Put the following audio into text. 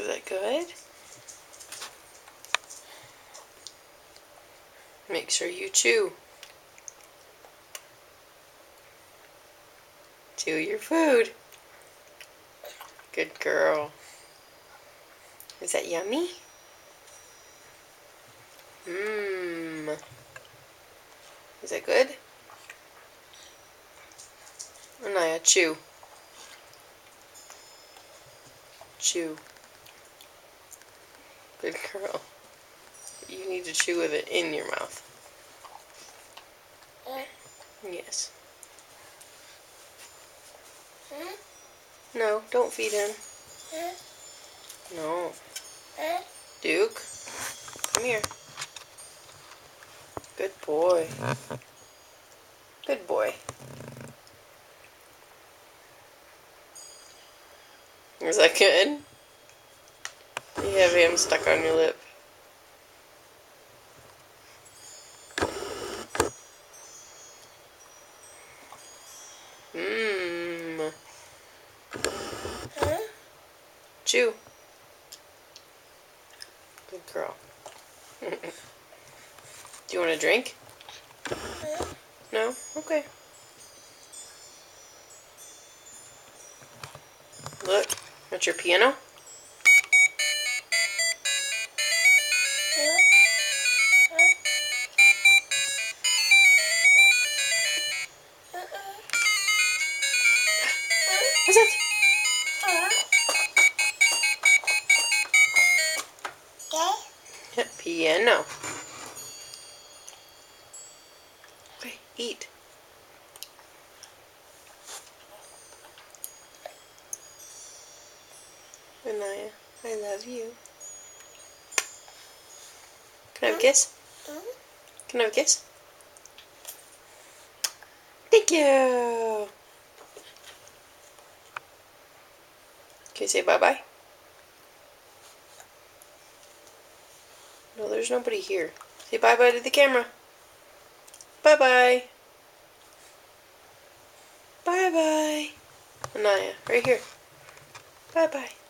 Is that good? Make sure you chew. Chew your food. Good girl. Is that yummy? Mmm. Is that good? Anaya, chew. Chew. Good girl. You need to chew with it in your mouth. Yes. No, don't feed him. No. Duke, come here. Good boy. Good boy. Is that good? You have him stuck on your lip. Mmm. Chew. Good girl. Do you want a drink? No? Okay. Look, that's your piano? What's that? Yeah, piano. Okay, eat. Anaya, I love you. Can I have a kiss? Can I have a kiss? Thank you. Can you say bye-bye? No, there's nobody here. Say bye-bye to the camera. Bye-bye. Bye-bye. Anaya, right here. Bye-bye.